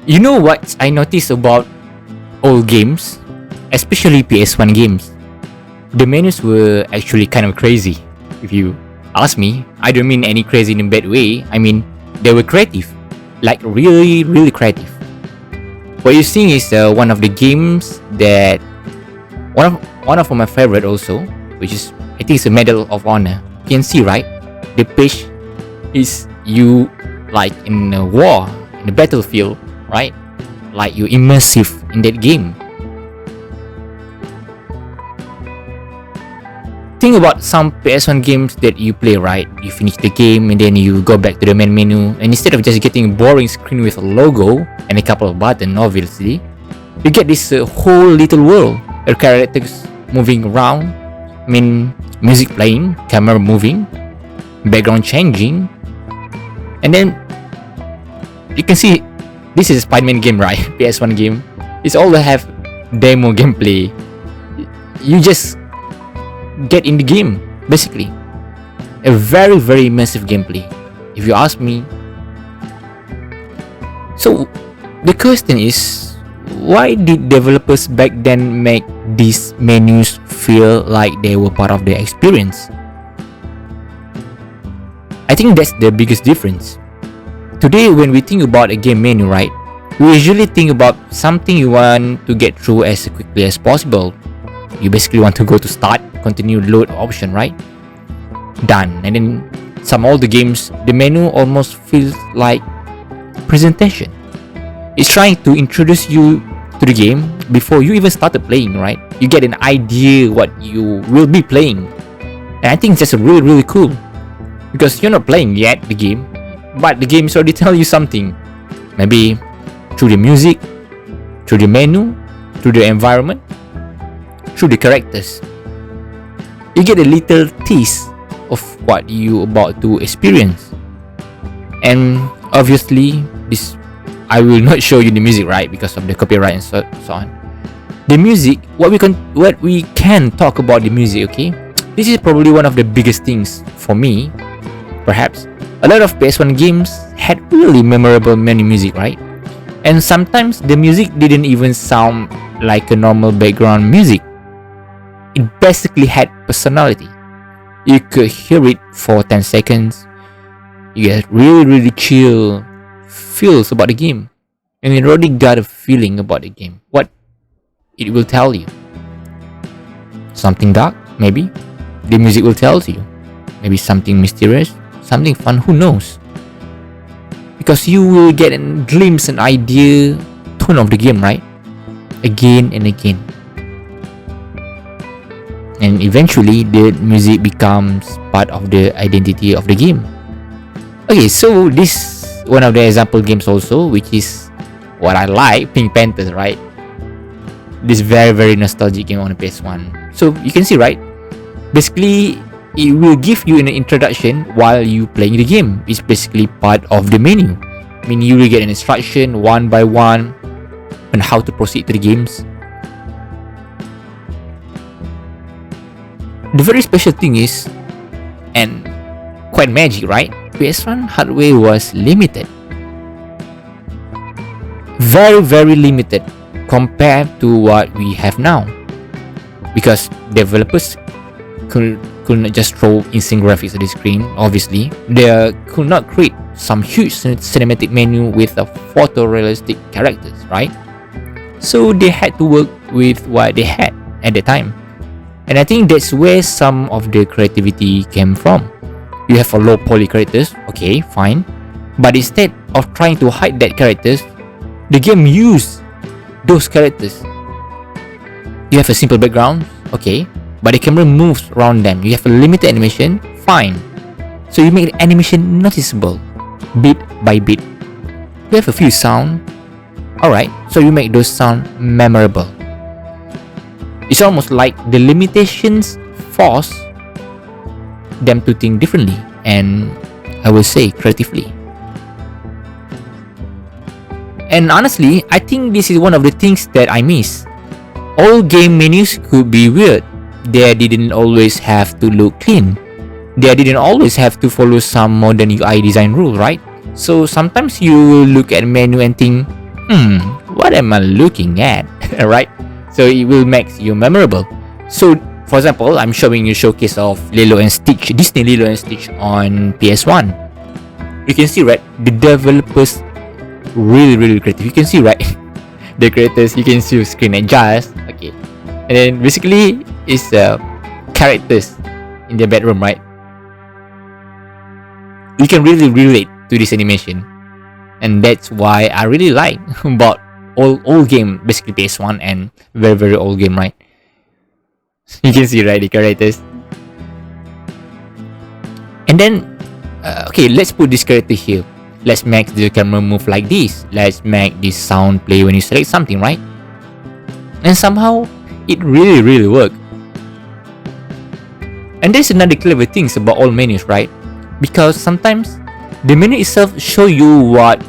You know what I noticed about old games, especially PS1 games? The menus were actually kind of crazy. If you ask me, I don't mean any crazy in a bad way. I mean, they were creative. Like really, really creative. What you're seeing is one of the games that one of my favorite also, which is I think it's a Medal of Honor. You can see right, the page is you like in a war, in a battlefield, right? Like you're immersive in that game. Think about some PS1 games that you play, right? You finish the game and then you go back to the main menu, and instead of just getting a boring screen with a logo and a couple of buttons, obviously, you get this whole little world. The characters moving around, I mean, music playing, camera moving, background changing, and then you can see this is a Spider-Man game, right? PS1 game. It's all to have demo gameplay. You just get in the game, basically. A very, very immersive gameplay, if you ask me. So, the question is, why did developers back then make these menus feel like they were part of the experience? I think that's the biggest difference. Today, when we think about a game menu, right, we usually think about something you want to get through as quickly as possible. You basically want to go to start, continue, load option, right? Done. And then some older games, the menu almost feels like presentation. It's trying to introduce you to the game before you even started playing, right? You get an idea what you will be playing. And I think that's really, really cool. Because you're not playing yet the game, but the game is already telling you something. Maybe through the music, through the menu, through the environment, through the characters. You get a little taste of what you about to experience. And obviously, this I will not show you the music, right, because of the copyright and so on. The music, what we can talk about the music, okay? This is probably one of the biggest things for me. Perhaps a lot of PS1 games had really memorable menu music, right? And sometimes the music didn't even sound like a normal background music. It basically had personality. You could hear it for 10 seconds. You get really, really chill feels about the game. And you already got a feeling about the game. What it will tell you. Something dark, maybe. The music will tell you. Maybe something mysterious, something fun, who knows? Because you will get a glimpse, an idea, tone of the game, right? Again and again. And eventually, the music becomes part of the identity of the game. Okay, so this one of the example games also, which is what I like, Pink Panthers, right? This very, very nostalgic game on the PS1. So you can see, right? Basically, it will give you an introduction while you playing the game. It's basically part of the menu. I mean, you will get an instruction one by one on how to proceed to the games. The very special thing is, and quite magic, right? PS1 hardware was limited. Very, very limited compared to what we have now. Because developers could not just throw insane graphics at the screen, obviously. They could not create some huge cinematic menu with a photorealistic characters, right? So they had to work with what they had at the time. And I think that's where some of the creativity came from. You have a low poly characters, okay, fine. But instead of trying to hide that characters, the game used those characters. You have a simple background, okay, but the camera moves around them. You have a limited animation, fine. So you make the animation noticeable, bit by bit. You have a few sound, alright, so you make those sound memorable. It's almost like the limitations force them to think differently and, I will say, creatively. And honestly, I think this is one of the things that I miss. All game menus could be weird. They didn't always have to look clean. They didn't always have to follow some modern UI design rule, right? So sometimes you look at a menu and think, what am I looking at? Right? So it will make you memorable. So, for example, I'm showing you a showcase of Lilo and Stitch, Disney Lilo and Stitch on PS1. You can see, right? The developers really creative. You can see, right? The creators, you can see screen adjust. Okay. And then basically, it's characters in their bedroom, right? You can really relate to this animation. And that's why I really like about old game, basically PS1 and very old game, right? You can see, right, the characters. And then, okay, let's put this character here. Let's make the camera move like this. Let's make this sound play when you select something, right? And somehow, it really worked. And there's another clever things about all menus, right? Because sometimes, the menu itself show you what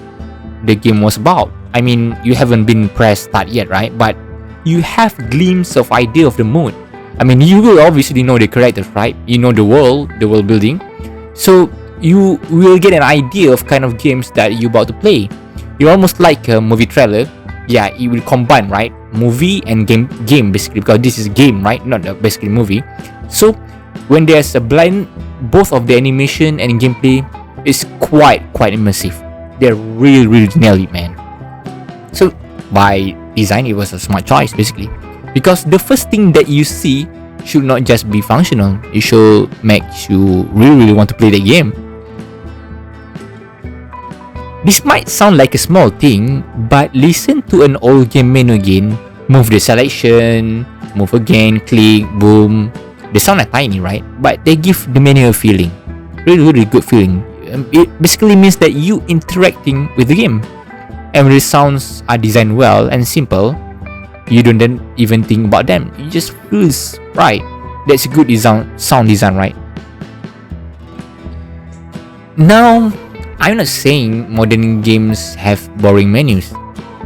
the game was about. I mean, you haven't been pressed start yet, right? But you have glimpse of idea of the mood. I mean, you will obviously know the characters, right? You know the world building. So you will get an idea of kind of games that you're about to play. You're almost like a movie trailer. Yeah, it will combine, right? Movie and game basically, because this is game, right? Not basically movie. So when there's a blend, both of the animation and gameplay is quite immersive. They're really nail it, man. So by design, it was a smart choice basically, because the first thing that you see should not just be functional. It should make you really want to play the game. This might sound like a small thing, but listen to an old game menu again. Move the selection, move again, click, boom. They sound like tiny, right? But they give the menu a feeling. Really good feeling. It basically means that you interacting with the game. And when the sounds are designed well and simple, you don't then even think about them. It just feels right. That's a good sound design, right? Now, I'm not saying modern games have boring menus.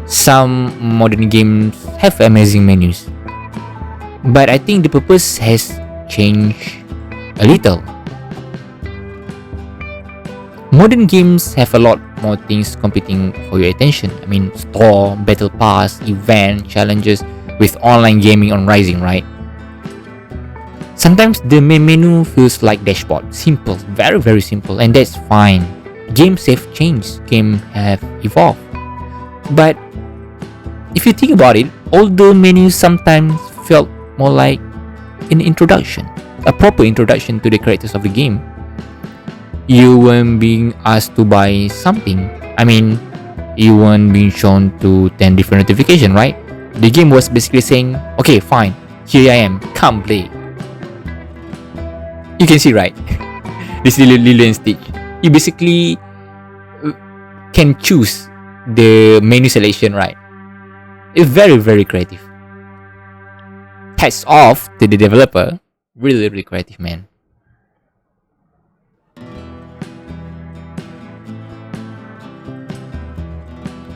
Some modern games have amazing menus. But I think the purpose has changed a little. Modern games have a lot more things competing for your attention. I mean, store, battle pass, event, challenges, with online gaming on rising, right? Sometimes the main menu feels like dashboard. Simple, very simple, and that's fine. Games have changed, games have evolved. But if you think about it, although menus sometimes felt more like an introduction, a proper introduction to the characters of the game. You weren't being asked to buy something. I mean, you weren't being shown to 10 different notifications, right? The game was basically saying, okay, fine, here I am, come play. You can see, right? This Lilo and Stitch. You basically can choose the menu selection, right? It's very creative. Hats off to the developer. Really creative, man.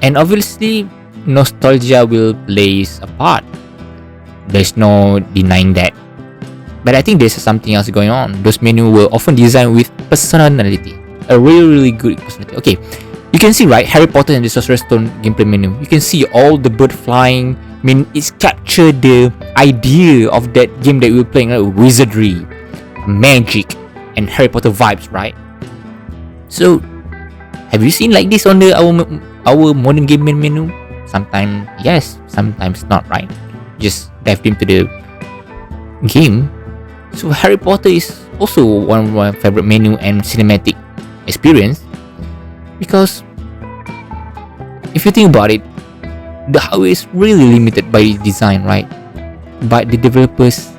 And obviously, nostalgia will play a part. There's no denying that. But I think there's something else going on. Those menus were often designed with personality. A really good personality. Okay, you can see, right, Harry Potter and the Sorcerer's Stone gameplay menu. You can see all the bird flying. I mean, it's captured the idea of that game that we were playing, right? Wizardry, magic, and Harry Potter vibes, right? So, have you seen like this on our modern game menu? Sometimes yes, sometimes not, right? Just dive into the game. So Harry Potter is also one of my favorite menu and cinematic experience, because if you think about it, the highway is really limited by its design, right? But the developers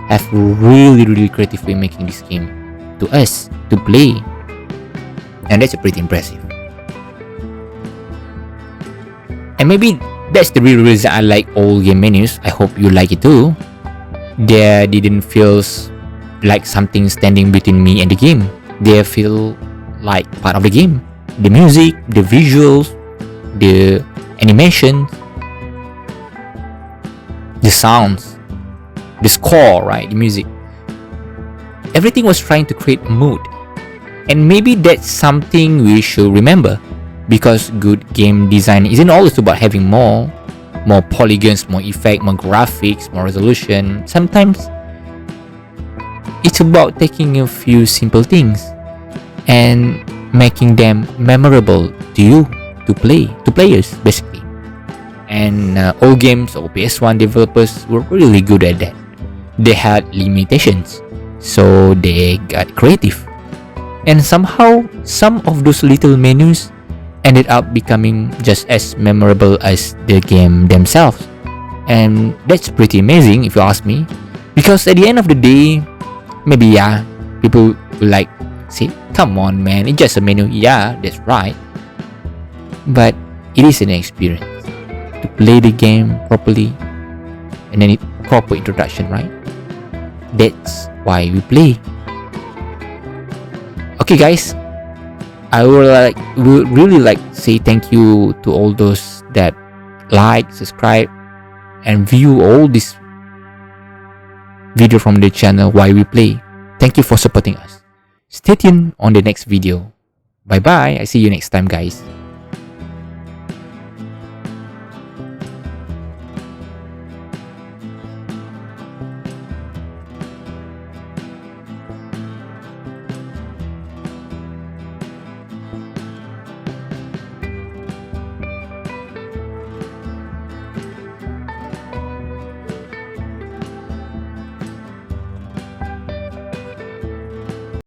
have really creatively making this game to us to play, and that's pretty impressive. And maybe that's the real reason I like old game menus. I hope you like it too. There didn't feel like something standing between me and the game. They feel like part of the game. The music, the visuals, the animation, the sounds, the score, right? The music. Everything was trying to create a mood. And maybe that's something we should remember. Because good game design isn't always about having more polygons, more effect, more graphics, more resolution. Sometimes it's about taking a few simple things and making them memorable to you, to players basically. And all games or PS1 developers were really good at that. They had limitations, so they got creative. And somehow, some of those little menus ended up becoming just as memorable as the game themselves. And that's pretty amazing if you ask me. Because at the end of the day, maybe yeah, people will like say, come on man, it's just a menu. Yeah, that's right. But it is an experience to play the game properly and then proper introduction, right? That's why we play. Okay guys, I would really like to say thank you to all those that like, subscribe, and view all this video from the channel Why We Play. Thank you for supporting us. Stay tuned on the next video. Bye bye. I see you next time guys.